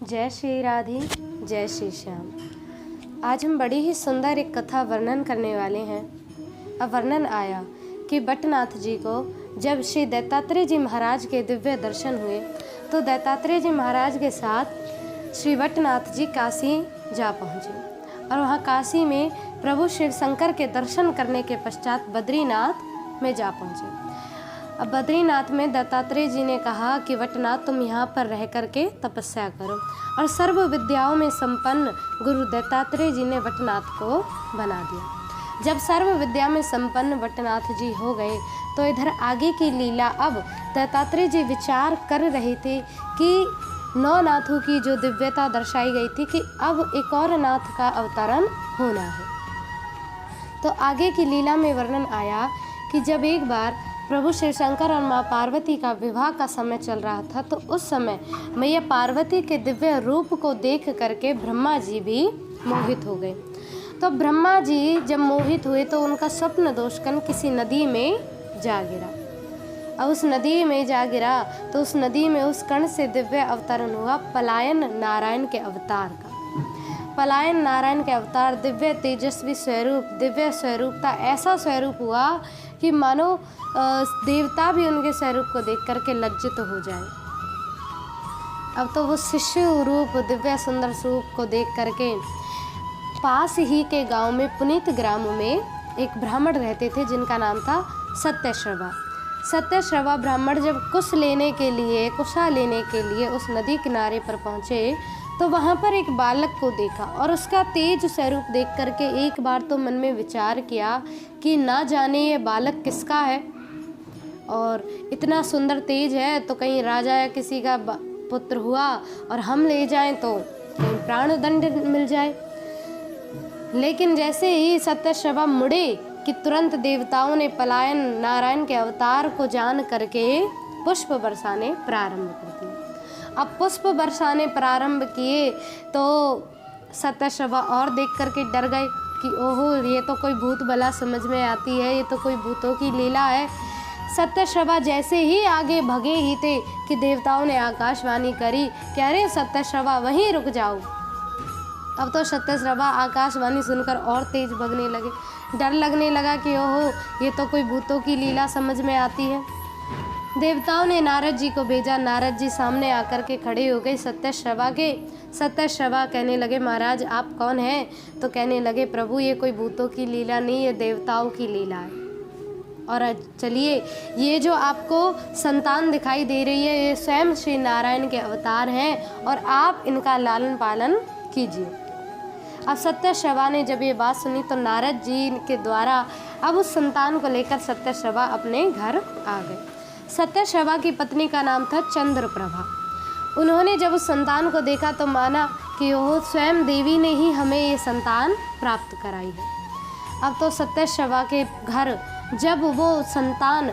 जय श्री राधे, जय श्री श्याम। आज हम बड़ी ही सुंदर एक कथा वर्णन करने वाले हैं। अब वर्णन आया कि बटनाथ जी को जब श्री दत्तात्रेय जी महाराज के दिव्य दर्शन हुए तो दत्तात्रेय जी महाराज के साथ श्री बटनाथ जी काशी जा पहुँचे और वहाँ काशी में प्रभु शिव शंकर के दर्शन करने के पश्चात बद्रीनाथ में जा पहुँचे। अब बद्रीनाथ में दत्तात्रेय जी ने कहा कि वटनाथ तुम यहाँ पर रह करके तपस्या करो, और सर्व विद्याओं में संपन्न गुरु दत्तात्रेय जी ने वटनाथ को बना दिया। जब सर्व विद्या में संपन्न वटनाथ जी हो गए तो इधर आगे की लीला अब दत्तात्रेय जी विचार कर रहे थे कि नौ नाथों की जो दिव्यता दर्शाई गई थी कि अब एक और नाथ का अवतरण होना है। तो आगे की लीला में वर्णन आया कि जब एक बार प्रभु शिव शंकर और माँ पार्वती का विवाह का समय चल रहा था तो उस समय मैया पार्वती के दिव्य रूप को देख करके ब्रह्मा जी भी मोहित हो गए। तो ब्रह्मा जी जब मोहित हुए तो उनका स्वप्न दोषकन किसी नदी में जा गिरा। अब उस नदी में जा गिरा तो उस नदी में उस कण से दिव्य अवतरण हुआ पलायन नारायण के अवतार का। पलायन नारायण के अवतार दिव्य तेजस्वी स्वरूप, दिव्य स्वरूपता, ऐसा स्वरूप हुआ कि मानो देवता भी उनके स्वरूप को देख करके लज्जित हो जाए। अब तो वो शिशु रूप, दिव्य सुंदर स्वरूप को देख करके पास ही के गांव में पुनीत ग्राम में एक ब्राह्मण रहते थे जिनका नाम था सत्यश्रवा। सत्यश्रवा ब्राह्मण जब कुशा लेने के लिए उस नदी किनारे पर पहुँचे तो वहाँ पर एक बालक को देखा और उसका तेज स्वरूप देख करके एक बार तो मन में विचार किया कि ना जाने ये बालक किसका है, और इतना सुंदर तेज है तो कहीं राजा या किसी का पुत्र हुआ और हम ले जाएं तो कहीं प्राण दंड मिल जाए। लेकिन जैसे ही सत्यश्रवा मुड़े कि तुरंत देवताओं ने पलायन नारायण के अवतार को जान करके पुष्प बरसाने प्रारंभ कर दिए। अब पुष्प बरसाने प्रारंभ किए तो सत्यश्रवा और देख करके डर गए कि ओहो, ये तो कोई भूत बला समझ में आती है, ये तो कोई भूतों की लीला है। सत्यश्रवा जैसे ही आगे भगे ही थे कि देवताओं ने आकाशवाणी करी कि अरे सत्यश्रवा वहीं रुक जाओ। अब तो सत्यश्रवा आकाशवाणी सुनकर और तेज भगने लगे। डर लगने लगा कि ओहो, ये तो कोई भूतों की लीला समझ में आती है। देवताओं ने नारद जी को भेजा। नारद जी सामने आकर के खड़े हो गए सत्यश्रवा के। सत्यश्रवा कहने लगे, महाराज आप कौन हैं? तो कहने लगे, प्रभु ये कोई भूतों की लीला नहीं, ये देवताओं की लीला है। और चलिए, ये जो आपको संतान दिखाई दे रही है ये स्वयं श्री नारायण के अवतार हैं और आप इनका लालन पालन कीजिए। अब सत्यश्रवा ने जब ये बात सुनी तो नारद जी के द्वारा अब उस संतान को लेकर सत्यश्रवा अपने घर आ गए। सत्यश्रवा की पत्नी का नाम था चंद्रप्रभा। उन्होंने जब उस संतान को देखा तो माना कि ओह, स्वयं देवी ने ही हमें ये संतान प्राप्त कराई है। अब तो सत्यश्रवा के घर जब वो संतान,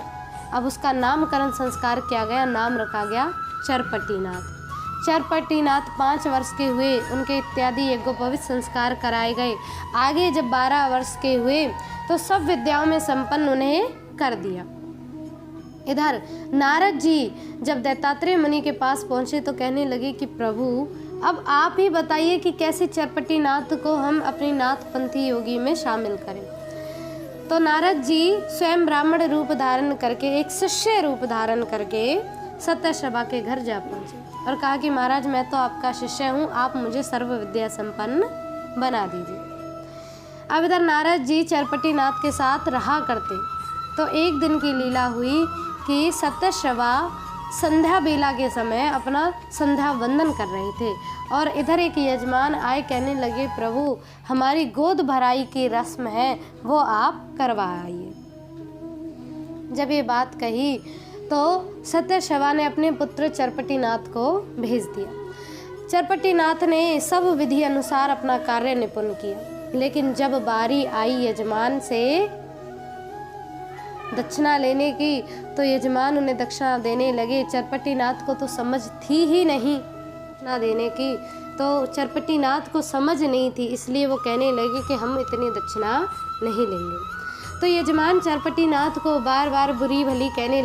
अब उसका नामकरण संस्कार किया गया, नाम रखा गया चरपटीनाथ। चरपटीनाथ 5 वर्ष के हुए, उनके इत्यादि यज्ञोपवीत संस्कार कराए गए। आगे जब 12 वर्ष के हुए तो सब विद्याओं में संपन्न उन्हें कर दिया। इधर नारद जी जब दत्तात्रेय मुनि के पास पहुँचे तो कहने लगे कि प्रभु अब आप ही बताइए कि कैसे चरपटीनाथ को हम अपनी नाथपंथी योगी में शामिल करें। तो नारद जी स्वयं ब्राह्मण रूप धारण करके, एक शिष्य रूप धारण करके सत्यश्रवा के घर जा पहुँचे और कहा कि महाराज मैं तो आपका शिष्य हूँ, आप मुझे सर्व विद्या संपन्न बना दीजिए। अब इधर नारद जी चरपटीनाथ के साथ रहा करते तो एक दिन की लीला हुई कि सत्यश्रवा संध्या बेला के समय अपना संध्या वंदन कर रहे थे और इधर एक यजमान आए, कहने लगे प्रभु हमारी गोद भराई की रस्म है वो आप करवाइए। जब ये बात कही तो सत्यश्रवा ने अपने पुत्र चरपटीनाथ को भेज दिया। चरपटीनाथ ने सब विधि अनुसार अपना कार्य निपुण किया, लेकिन जब बारी आई यजमान से दक्षिणा लेने की तो यजमान उन्हें दक्षिणा देने लगे। चरपटीनाथ को तो समझ थी ही नहीं दक्षिणा देने की, तो चरपटीनाथ को समझ नहीं थी, इसलिए वो कहने लगे कि हम इतनी दक्षिणा नहीं लेंगे। तो यजमान चरपटीनाथ को बार बार बुरी भली कहने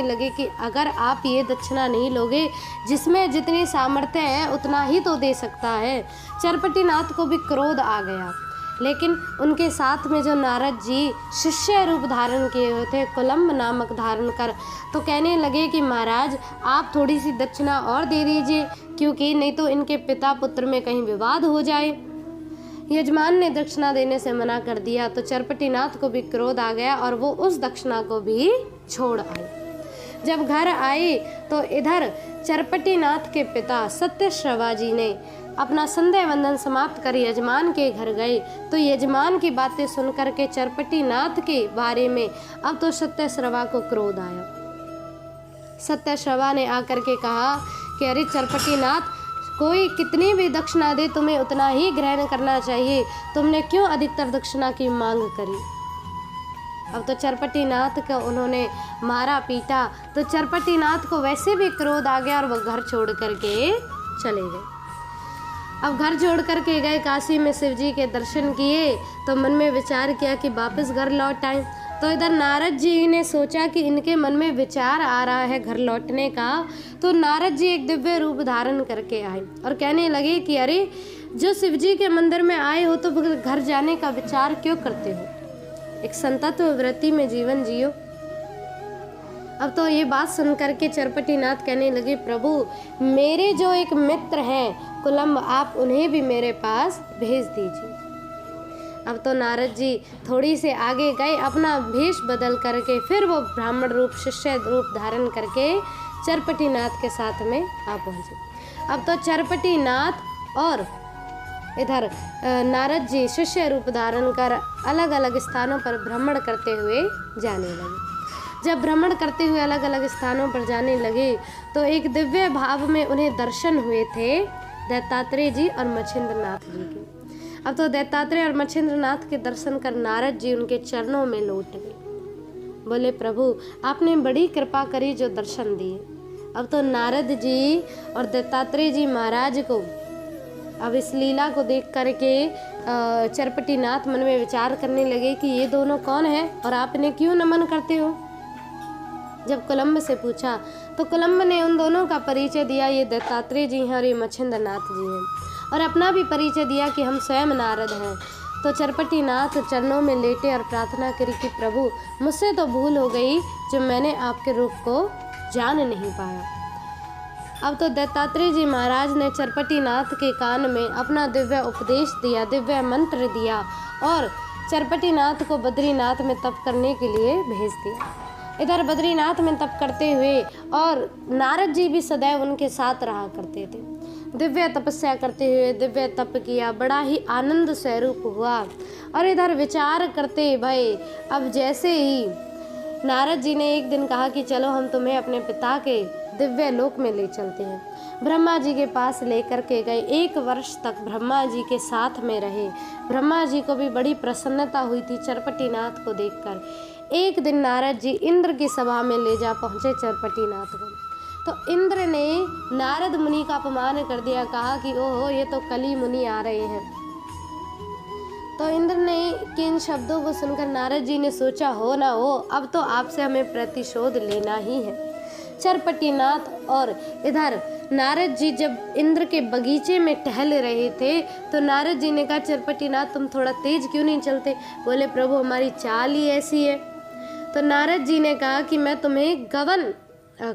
लगे कि अगर आप ये दक्षिणा नहीं लोगे, जिसमें जितनी सामर्थ्य है उतना ही तो दे सकता है। चरपटीनाथ को भी क्रोध आ गया, लेकिन उनके साथ में जो नारद जी शिष्य रूप धारण किए हुए थे, कुलम्ब नामक धारण कर, तो कहने लगे कि महाराज आप थोड़ी सी दक्षिणा और दे दीजिए, क्योंकि नहीं तो इनके पिता पुत्र में कहीं विवाद हो जाए। यजमान ने दक्षिणा देने से मना कर दिया, तो चरपटीनाथ को भी क्रोध आ गया और वो उस दक्षिणा को भी छोड़ आए। जब घर आए तो इधर चरपटीनाथ के पिता सत्यश्रवा जी ने अपना संध्या वंदन समाप्त कर यजमान के घर गए। तो यजमान की बातें सुनकर के चरपटीनाथ के बारे में अब तो सत्यश्रवा को क्रोध आया। सत्यश्रवा ने आकर के कहा कि अरे चरपटीनाथ, कोई कितनी भी दक्षिणा दे तुम्हें उतना ही ग्रहण करना चाहिए, तुमने क्यों अधिकतर दक्षिणा की मांग करी। अब तो चरपटीनाथ को उन्होंने मारा पीटा, तो चरपटीनाथ को वैसे भी क्रोध आ गया और वो घर छोड़ करके चले गए। अब घर छोड़ करके गए, काशी में शिव जी के दर्शन किए, तो मन में विचार किया कि वापस घर लौट आए। तो इधर नारद जी ने सोचा कि इनके मन में विचार आ रहा है घर लौटने का, तो नारद जी एक दिव्य रूप धारण करके आए और कहने लगे कि अरे जो शिव जी के मंदिर में आए हो तो घर जाने का विचार क्यों करते हो, एक संतत्व वृत्ति में जीवन जियो। अब तो ये बात सुन करके चरपटीनाथ कहने लगे, प्रभु मेरे जो एक मित्र हैं कुलम्ब, आप उन्हें भी मेरे पास भेज दीजिए। अब तो नारद जी थोड़ी से आगे गए, अपना भेष बदल करके फिर वो ब्राह्मण रूप शिष्य रूप धारण करके चरपटीनाथ के साथ में आ पहुँचे। अब तो चरपटीनाथ और इधर नारद जी शिष्य रूप धारण कर अलग अलग स्थानों पर भ्रमण करते हुए जाने लगे। जब भ्रमण करते हुए अलग अलग स्थानों पर जाने लगे तो एक दिव्य भाव में उन्हें दर्शन हुए थे दत्तात्रेय जी और मच्छिंद्रनाथ जी के। अब तो दत्तात्रेय और मच्छिंद्रनाथ के दर्शन कर नारद जी उनके चरणों में लौट गए। बोले, प्रभु आपने बड़ी कृपा करी जो दर्शन दिए। अब तो नारद जी और दत्तात्रेय जी महाराज को अब इस लीला को देख करके चरपटीनाथ मन में विचार करने लगे कि ये दोनों कौन है और आप इन्हें क्यों नमन करते हो। जब कुलम्ब से पूछा तो कुलम्ब ने उन दोनों का परिचय दिया, ये दत्तात्रेय जी हैं और ये मच्छिंद्रनाथ जी हैं, और अपना भी परिचय दिया कि हम स्वयं नारद हैं। तो चरपटीनाथ चरणों में लेटे और प्रार्थना करी कि प्रभु मुझसे तो भूल हो गई जो मैंने आपके रूप को जान नहीं पाया। अब तो दत्तात्रेय जी महाराज ने चरपटीनाथ के कान में अपना दिव्य उपदेश दिया, दिव्य मंत्र दिया और चरपटीनाथ को बद्रीनाथ में तप करने के लिए भेज दिया। इधर बद्रीनाथ में तप करते हुए और नारद जी भी सदैव उनके साथ रहा करते थे। दिव्य तपस्या करते हुए दिव्य तप किया, बड़ा ही आनंद स्वरूप हुआ। और इधर विचार करते भय, अब जैसे ही नारद जी ने एक दिन कहा कि चलो हम तुम्हें अपने पिता के दिव्य लोक में ले चलते हैं, ब्रह्मा जी के पास लेकर के गए। 1 वर्ष तक ब्रह्मा जी के साथ में रहे। ब्रह्मा जी को भी बड़ी प्रसन्नता हुई थी चरपटीनाथ को देखकर। एक दिन नारद जी इंद्र की सभा में ले जा पहुँचे चरपटीनाथ को। तो इंद्र ने नारद मुनि का अपमान कर दिया, कहा कि ओहो ये तो कली मुनि आ रहे हैं। तो इंद्र ने कि इन शब्दों को सुनकर नारद जी ने सोचा, हो ना हो अब तो आपसे हमें प्रतिशोध लेना ही है। चरपटीनाथ और इधर नारद जी जब इंद्र के बगीचे में टहल रहे थे तो नारद जी ने कहा, चरपटीनाथ तुम थोड़ा तेज क्यों नहीं चलते। बोले, प्रभु हमारी चाल ही ऐसी है। तो नारद जी ने कहा कि मैं तुम्हें गवन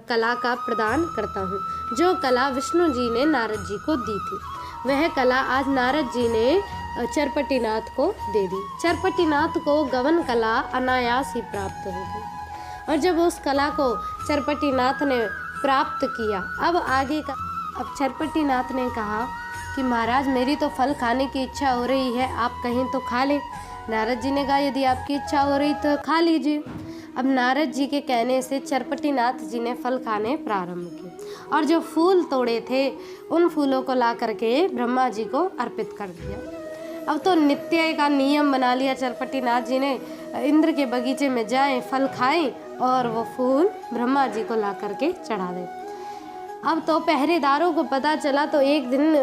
कला का प्रदान करता हूँ, जो कला विष्णु जी ने नारद जी को दी थी, वह कला आज नारद जी ने चरपटीनाथ को दे दी। चरपटीनाथ को गवन कला अनायास ही प्राप्त हो गई। और जब उस कला को चरपटीनाथ ने प्राप्त किया, अब आगे का, अब चरपटीनाथ ने कहा कि महाराज मेरी तो फल खाने की इच्छा हो रही है, आप कहें तो खा लें। नारद जी ने कहा, यदि आपकी इच्छा हो रही तो खा लीजिए। अब नारद जी के कहने से चरपटीनाथ जी ने फल खाने प्रारंभ किए और जो फूल तोड़े थे उन फूलों को ला करके ब्रह्मा जी को अर्पित कर दिया। अब तो नित्य का नियम बना लिया चरपटीनाथ जी ने, इंद्र के बगीचे में जाएं, फल खाएं और वो फूल ब्रह्मा जी को ला करके चढ़ा दें। अब तो पहरेदारों को पता चला तो एक दिन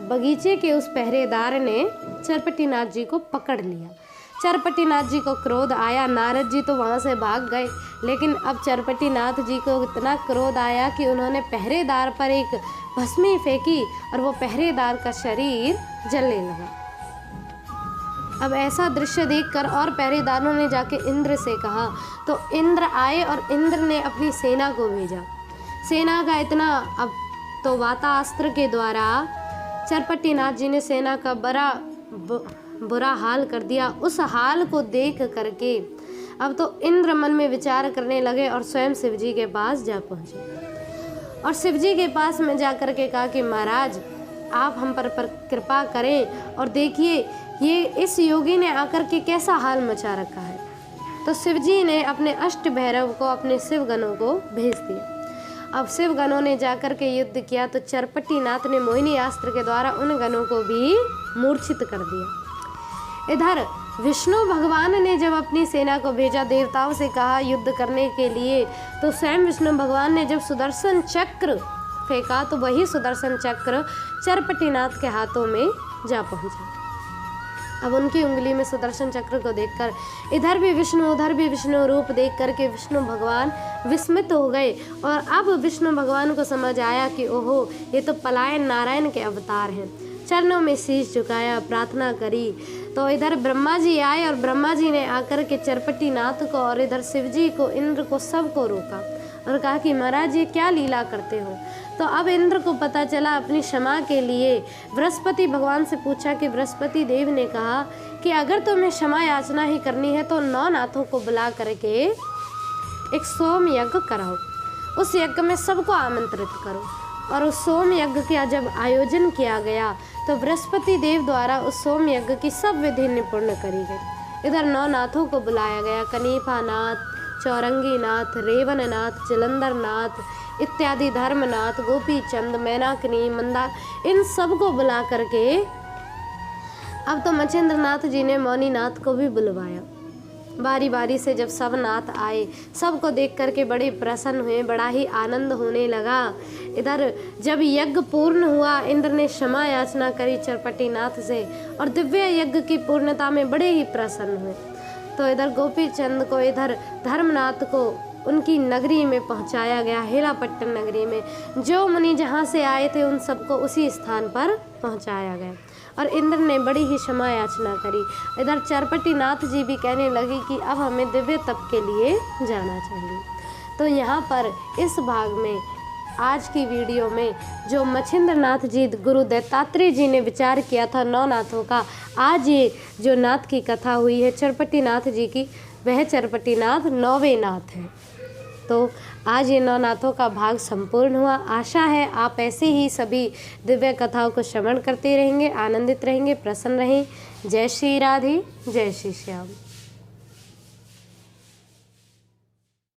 बगीचे के उस पहरेदार ने चरपटीनाथ जी को पकड़ लिया। चरपटीनाथ जी को क्रोध आया। नारद जी तो वहाँ से भाग गए, लेकिन अब चरपटीनाथ जी को इतना क्रोध आया कि उन्होंने पहरेदार पर एक भस्मी फेंकी और वो पहरेदार का शरीर जलने लगा। अब ऐसा दृश्य देखकर और पहरेदारों ने जाके इंद्र से कहा, तो इंद्र आए और इंद्र ने अपनी सेना को भेजा। सेना का इतना अब तो वातास्त्र के द्वारा चरपटीनाथ जी ने सेना का बड़ा बुरा हाल कर दिया। उस हाल को देख करके अब तो इंद्र मन में विचार करने लगे और स्वयं शिव जी के पास जा पहुँचे और शिव जी के पास में जा कर के कहा कि महाराज आप हम पर कृपा करें और देखिए ये इस योगी ने आकर के कैसा हाल मचा रखा है। तो शिव जी ने अपने अष्ट भैरव को, अपने शिव गणों को भेज दिया। अब शिव गणों ने जाकर के युद्ध किया तो चरपटीनाथ ने मोहिनी अस्त्र के द्वारा उन गणों को भी मूर्छित कर दिया। इधर विष्णु भगवान ने जब अपनी सेना को भेजा, देवताओं से कहा युद्ध करने के लिए, तो स्वयं विष्णु भगवान ने जब सुदर्शन चक्र फेंका तो वही सुदर्शन चक्र चरपटीनाथ के हाथों में जा पहुंचा। अब उनकी उंगली में सुदर्शन चक्र को देखकर इधर भी विष्णु उधर भी विष्णु रूप देख करके विष्णु भगवान विस्मित हो गए और अब विष्णु भगवान को समझ आया कि ओहो ये तो पलायन नारायण के अवतार हैं। चरणों में शीश झुकाया, प्रार्थना करी। तो इधर ब्रह्मा जी आए और ब्रह्मा जी ने आकर के चरपटीनाथ को और इधर शिव जी को, इंद्र को, सबको रोका और कहा कि महाराज ये क्या लीला करते हो। तो अब इंद्र को पता चला, अपनी क्षमा के लिए बृहस्पति भगवान से पूछा कि बृहस्पति देव ने कहा कि अगर तुम्हें क्षमा याचना ही करनी है तो 9 नाथों को बुला करके एक सोम यज्ञ कराओ, उस यज्ञ में सबको आमंत्रित करो। और उस सोम यज्ञ का जब आयोजन किया गया तो बृहस्पति देव द्वारा उस सोम यज्ञ की सब विधि निपुण करी गई। इधर 9 नाथों को बुलाया गया, कनीफा नाथ, चौरंगी नाथ, रेवन नाथ, जलंधर नाथ इत्यादि, धर्मनाथ, गोपी चंद, मैनाकनी, मंदा, इन सबको बुला करके अब तो मच्छिंद्र नाथ जी ने मौनी नाथ को भी बुलवाया। बारी बारी से जब सब नाथ आए, सबको देख करके बड़े प्रसन्न हुए, बड़ा ही आनंद होने लगा। इधर जब यज्ञ पूर्ण हुआ, इंद्र ने क्षमा याचना करी चरपटीनाथ से और दिव्य यज्ञ की पूर्णता में बड़े ही प्रसन्न हुए। तो इधर गोपी चंद को, इधर धर्मनाथ को उनकी नगरी में पहुंचाया गया, हेलापट्टन नगरी में। जो मुनि जहाँ से आए थे उन सबको उसी स्थान पर पहुंचाया गया और इंद्र ने बड़ी ही क्षमा याचना करी। इधर चरपटीनाथ जी भी कहने लगे कि अब हमें दिव्य तप के लिए जाना चाहिए। तो यहाँ पर इस भाग में आज की वीडियो में जो मच्छिंद्र नाथ जी, गुरु दत्तात्रेय जी ने विचार किया था 9 नाथों का, आज ये जो नाथ की कथा हुई है चरपटीनाथ जी की, वह चरपटीनाथ 9वें नाथ है। तो आज ये 9 नाथों का भाग संपूर्ण हुआ। आशा है आप ऐसे ही सभी दिव्य कथाओं को श्रवण करते रहेंगे, आनंदित रहेंगे, प्रसन्न रहें। जय श्री राधे, जय श्री श्याम।